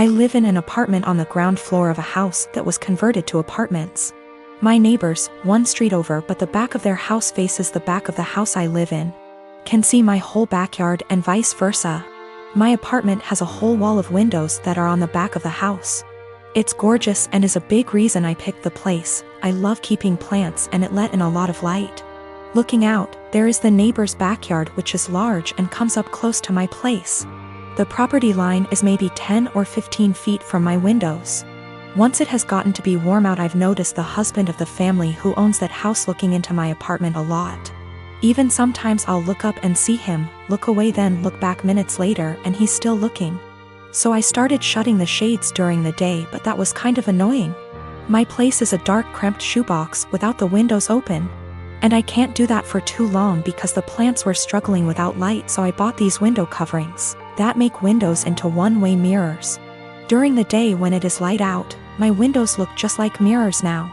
I live in an apartment on the ground floor of a house that was converted to apartments. My neighbors, one street over but the back of their house faces the back of the house I live in, can see my whole backyard and vice versa. My apartment has a whole wall of windows that are on the back of the house. It's gorgeous and is a big reason I picked the place. I love keeping plants and it let in a lot of light. Looking out, there is the neighbor's backyard which is large and comes up close to my place. The property line is maybe 10 or 15 feet from my windows. Once it has gotten to be warm out, I've noticed the husband of the family who owns that house looking into my apartment a lot. Even sometimes I'll look up and see him, look away then look back minutes later and he's still looking. So I started shutting the shades during the day, but that was kind of annoying. My place is a dark cramped shoebox without the windows open. And I can't do that for too long because the plants were struggling without light, so I bought these window coverings that make windows into one-way mirrors. During the day when it is light out, my windows look just like mirrors now.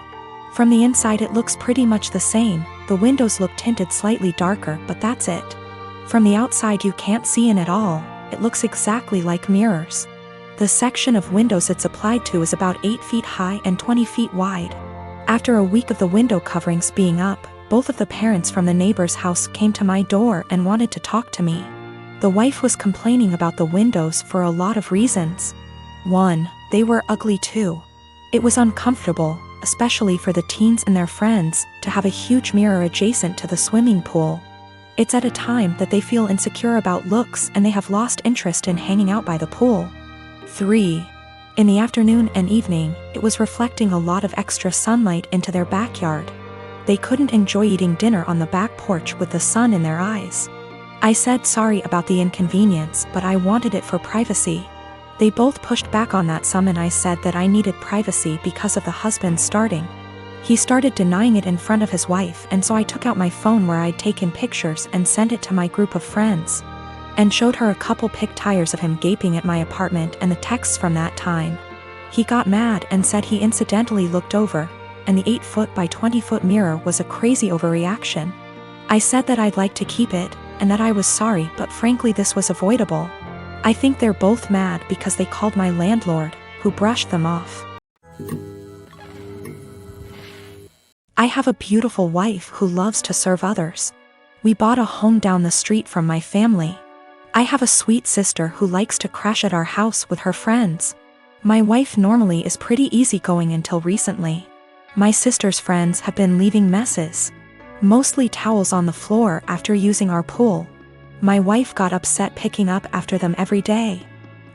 From the inside it looks pretty much the same, the windows look tinted slightly darker but that's it. From the outside you can't see in at all, it looks exactly like mirrors. The section of windows it's applied to is about 8 feet high and 20 feet wide. After a week of the window coverings being up, both of the parents from the neighbor's house came to my door and wanted to talk to me. The wife was complaining about the windows for a lot of reasons. 1. They were ugly too. It was uncomfortable, especially for the teens and their friends, to have a huge mirror adjacent to the swimming pool. It's at a time that they feel insecure about looks and they have lost interest in hanging out by the pool. 3. In the afternoon and evening, it was reflecting a lot of extra sunlight into their backyard. They couldn't enjoy eating dinner on the back porch with the sun in their eyes. I said sorry about the inconvenience, but I wanted it for privacy. They both pushed back on that some and I said that I needed privacy because of the husband starting. He started denying it in front of his wife, and so I took out my phone where I'd taken pictures and sent it to my group of friends. And showed her a couple pic tires of him gaping at my apartment and the texts from that time. He got mad and said he incidentally looked over, and the 8-foot by 20-foot mirror was a crazy overreaction. I said that I'd like to keep it, and that I was sorry, but frankly this was avoidable. I think they're both mad because they called my landlord, who brushed them off. I have a beautiful wife who loves to serve others. We bought a home down the street from my family. I have a sweet sister who likes to crash at our house with her friends. My wife normally is pretty easygoing until recently. My sister's friends have been leaving messes, mostly towels on the floor after using our pool. My wife got upset picking up after them every day.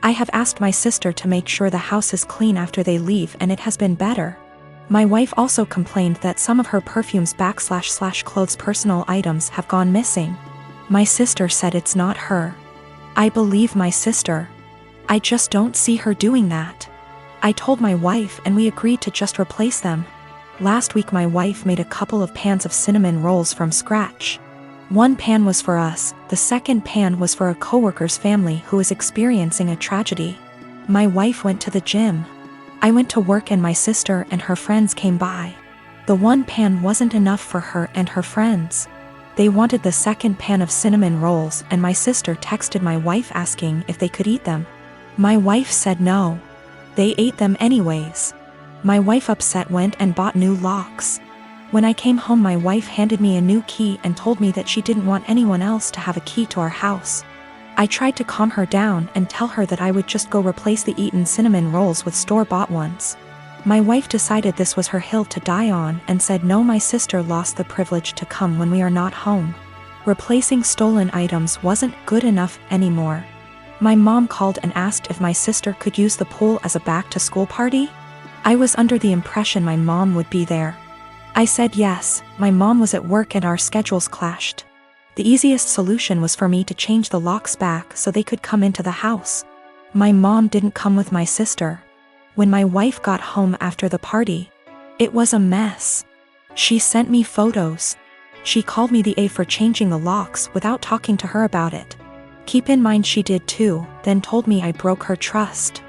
I have asked my sister to make sure the house is clean after they leave and it has been better. My wife also complained that some of her perfumes / clothes personal items have gone missing. My sister said it's not her. I believe my sister. I just don't see her doing that. I told my wife and we agreed to just replace them. Last week my wife made a couple of pans of cinnamon rolls from scratch. One pan was for us, the second pan was for a coworker's family who is experiencing a tragedy. My wife went to the gym. I went to work and my sister and her friends came by. The one pan wasn't enough for her and her friends. They wanted the second pan of cinnamon rolls and my sister texted my wife asking if they could eat them. My wife said no. They ate them anyways. My wife upset went and bought new locks. When I came home my wife handed me a new key and told me that she didn't want anyone else to have a key to our house. I tried to calm her down and tell her that I would just go replace the eaten cinnamon rolls with store-bought ones. My wife decided this was her hill to die on and said no, my sister lost the privilege to come when we are not home. Replacing stolen items wasn't good enough anymore. My mom called and asked if my sister could use the pool as a back-to-school party. I was under the impression my mom would be there. I said yes, my mom was at work and our schedules clashed. The easiest solution was for me to change the locks back so they could come into the house. My mom didn't come with my sister. When my wife got home after the party, it was a mess. She sent me photos. She called me the A for changing the locks without talking to her about it. Keep in mind she did too, then told me I broke her trust.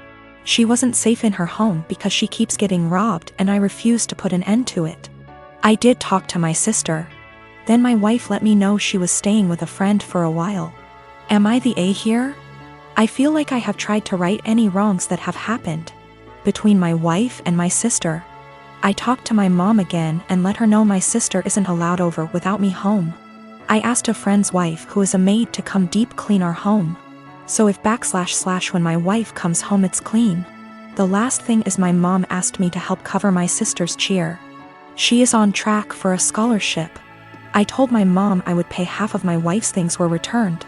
She wasn't safe in her home because she keeps getting robbed and I refused to put an end to it. I did talk to my sister. Then my wife let me know she was staying with a friend for a while. Am I the A here? I feel like I have tried to right any wrongs that have happened between my wife and my sister. I talked to my mom again and let her know my sister isn't allowed over without me home. I asked a friend's wife who is a maid to come deep clean our home. So if / when my wife comes home it's clean. The last thing is my mom asked me to help cover my sister's cheer. She is on track for a scholarship. I told my mom I would pay half of my wife's things were returned.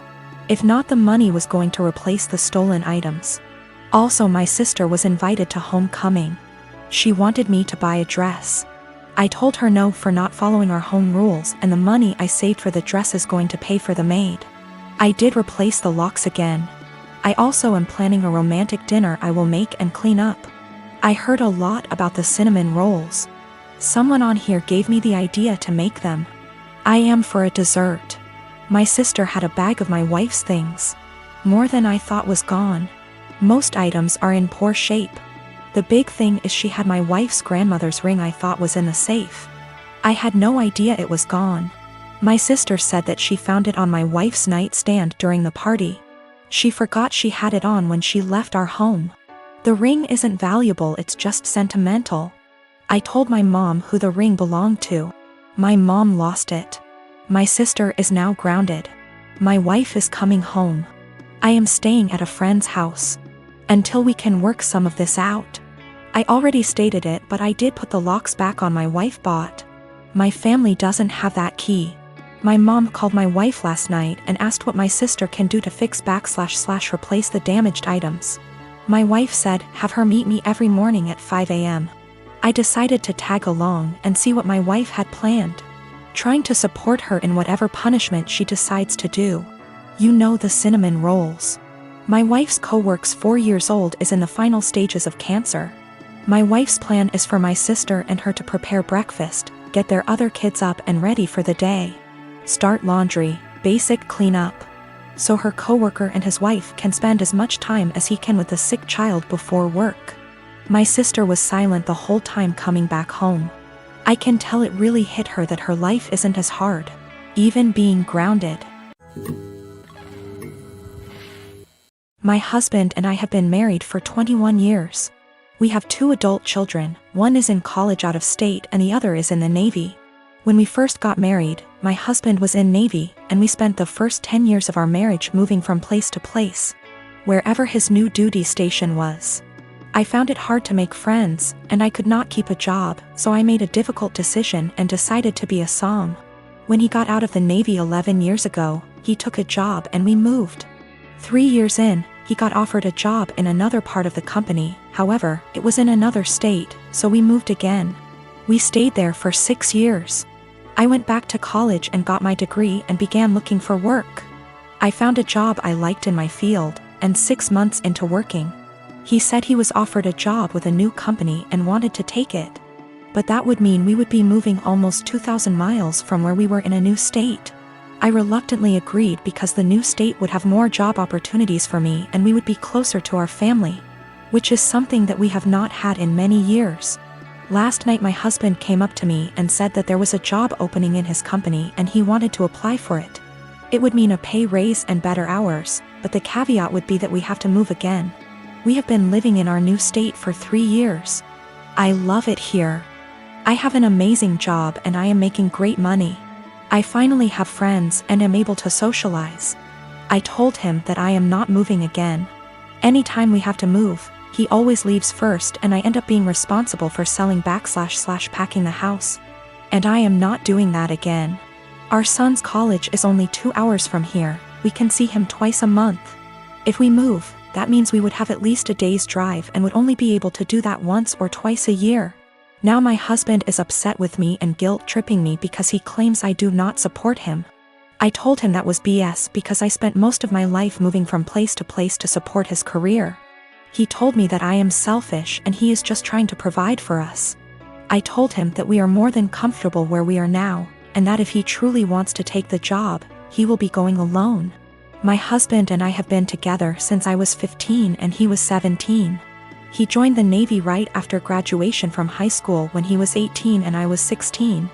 If not, the money was going to replace the stolen items. Also, my sister was invited to homecoming. She wanted me to buy a dress. I told her no for not following our home rules, and the money I saved for the dress is going to pay for the maid. I did replace the locks again. I also am planning a romantic dinner I will make and clean up. I heard a lot about the cinnamon rolls. Someone on here gave me the idea to make them. I am for a dessert. My sister had a bag of my wife's things. More than I thought was gone. Most items are in poor shape. The big thing is she had my wife's grandmother's ring I thought was in the safe. I had no idea it was gone. My sister said that she found it on my wife's nightstand during the party. She forgot she had it on when she left our home. The ring isn't valuable, it's just sentimental. I told my mom who the ring belonged to. My mom lost it. My sister is now grounded. My wife is coming home. I am staying at a friend's house until we can work some of this out. I already stated it, but I did put the locks back on my wife bought. My family doesn't have that key. My mom called my wife last night and asked what my sister can do to fix / replace the damaged items. My wife said have her meet me every morning at 5 a.m. I decided to tag along and see what my wife had planned, trying to support her in whatever punishment she decides to do. You know, the cinnamon rolls. My wife's co-worker's 4 years old is in the final stages of cancer. My wife's plan is for my sister and her to prepare breakfast, get their other kids up and ready for the day, start laundry, basic cleanup, so her co-worker and his wife can spend as much time as he can with the sick child before work. My sister was silent the whole time coming back home. I can tell it really hit her that her life isn't as hard, even being grounded. My husband and I have been married for 21 years. We have 2 adult children, one is in college out of state and the other is in the Navy. When we first got married, my husband was in Navy, and we spent the first 10 years of our marriage moving from place to place, wherever his new duty station was. I found it hard to make friends, and I could not keep a job, so I made a difficult decision and decided to be a som. When he got out of the Navy 11 years ago, he took a job and we moved. 3 years in, he got offered a job in another part of the company, however, it was in another state, so we moved again. We stayed there for 6 years. I went back to college and got my degree and began looking for work. I found a job I liked in my field, and 6 months into working, he said he was offered a job with a new company and wanted to take it. But that would mean we would be moving almost 2,000 miles from where we were in a new state. I reluctantly agreed because the new state would have more job opportunities for me and we would be closer to our family, which is something that we have not had in many years. Last night my husband came up to me and said that there was a job opening in his company and he wanted to apply for it. It would mean a pay raise and better hours, but the caveat would be that we have to move again. We have been living in our new state for 3 years. I love it here. I have an amazing job and I am making great money. I finally have friends and am able to socialize. I told him that I am not moving again. Anytime we have to move, he always leaves first and I end up being responsible for selling / packing the house. And I am not doing that again. Our son's college is only 2 hours from here. We can see him twice a month. If we move, that means we would have at least a day's drive and would only be able to do that once or twice a year. Now my husband is upset with me and guilt-tripping me because he claims I do not support him. I told him that was BS because I spent most of my life moving from place to place to support his career. He told me that I am selfish and he is just trying to provide for us. I told him that we are more than comfortable where we are now, and that if he truly wants to take the job, he will be going alone. My husband and I have been together since I was 15 and he was 17. He joined the Navy right after graduation from high school when he was 18 and I was 16,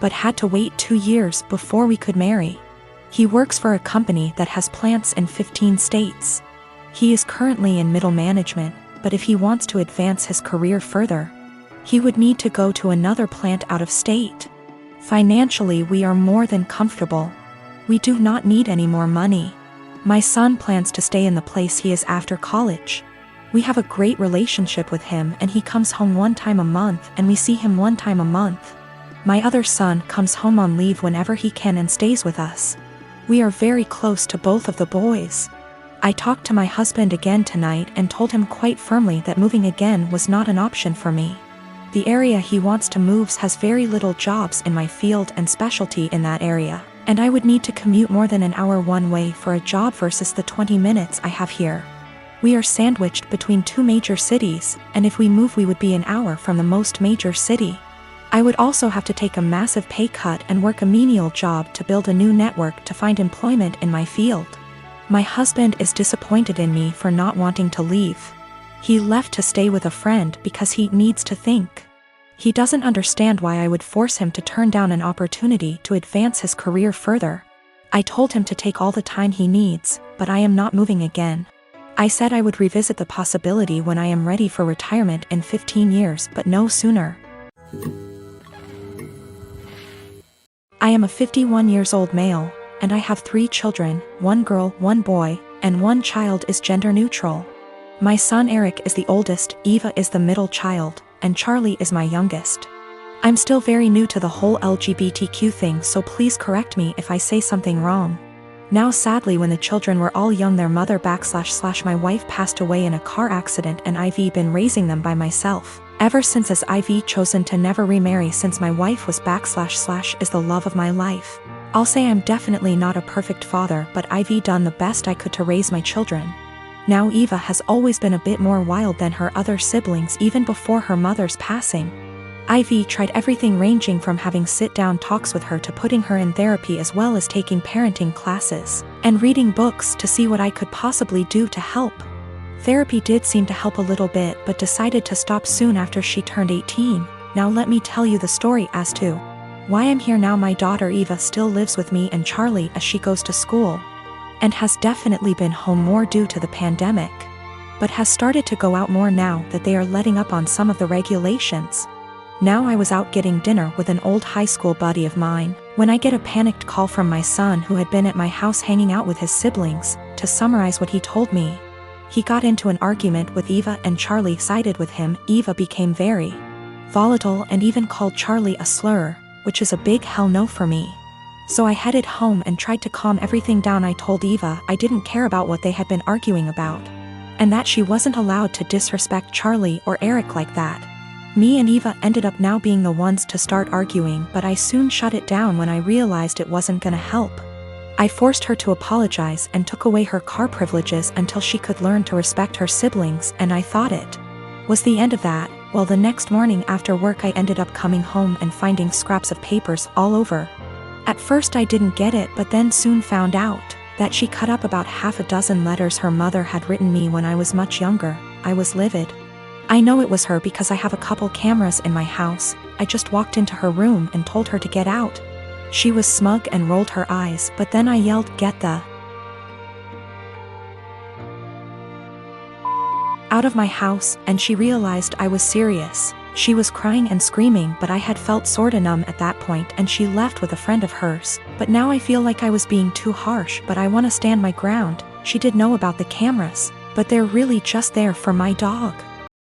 but had to wait 2 years before we could marry. He works for a company that has plants in 15 states. He is currently in middle management, but if he wants to advance his career further, he would need to go to another plant out of state. Financially, we are more than comfortable. We do not need any more money. My son plans to stay in the place he is after college. We have a great relationship with him, and he comes home 1 time a month and we see him 1 time a month. My other son comes home on leave whenever he can and stays with us. We are very close to both of the boys. I talked to my husband again tonight and told him quite firmly that moving again was not an option for me. The area he wants to move has very little jobs in my field and specialty in that area, and I would need to commute more than an hour one way for a job versus the 20 minutes I have here. We are sandwiched between 2 major cities, and if we move we would be an hour from the most major city. I would also have to take a massive pay cut and work a menial job to build a new network to find employment in my field. My husband is disappointed in me for not wanting to leave. He left to stay with a friend because he needs to think. He doesn't understand why I would force him to turn down an opportunity to advance his career further. I told him to take all the time he needs, but I am not moving again. I said I would revisit the possibility when I am ready for retirement in 15 years, but no sooner. I am a 51 years old male, and I have 3 children, 1 girl, 1 boy, and 1 child is gender neutral. My son Eric is the oldest, Eva is the middle child, and Charlie is my youngest. I'm still very new to the whole LGBTQ thing, so please correct me if I say something wrong. Now sadly, when the children were all young, their mother / my wife passed away in a car accident, and I've been raising them by myself ever since, as I've chosen to never remarry since my wife was / is the love of my life. I'll say I'm definitely not a perfect father, but I've done the best I could to raise my children. Now Eva has always been a bit more wild than her other siblings even before her mother's passing. I've tried everything, ranging from having sit-down talks with her to putting her in therapy, as well as taking parenting classes and reading books to see what I could possibly do to help. Therapy did seem to help a little bit, but decided to stop soon after she turned 18. Now let me tell you the story as to why I'm here now. My daughter Eva still lives with me and Charlie as she goes to school, and has definitely been home more due to the pandemic, but has started to go out more now that they are letting up on some of the regulations. Now I was out getting dinner with an old high school buddy of mine when I get a panicked call from my son, who had been at my house hanging out with his siblings. To summarize what he told me, he got into an argument with Eva and Charlie sided with him. Eva became very volatile and even called Charlie a slur, which is a big hell no for me. So I headed home and tried to calm everything down. I told Eva I didn't care about what they had been arguing about, and that she wasn't allowed to disrespect Charlie or Eric like that. Me and Eva ended up now being the ones to start arguing, but I soon shut it down when I realized it wasn't gonna help. I forced her to apologize and took away her car privileges until she could learn to respect her siblings, and I thought it was the end of that. Well, the next morning after work I ended up coming home and finding scraps of papers all over. At first I didn't get it, but then soon found out that she cut up about half a dozen letters her mother had written me when I was much younger. I was livid. I know it was her because I have a couple cameras in my house. I just walked into her room and told her to get out. She was smug and rolled her eyes, but then I yelled, "Get the out of my house," and she realized I was serious. She was crying and screaming, but I had felt sorta numb at that point, and she left with a friend of hers. But now I feel like I was being too harsh, but I wanna stand my ground. She did know about the cameras, but they're really just there for my dog.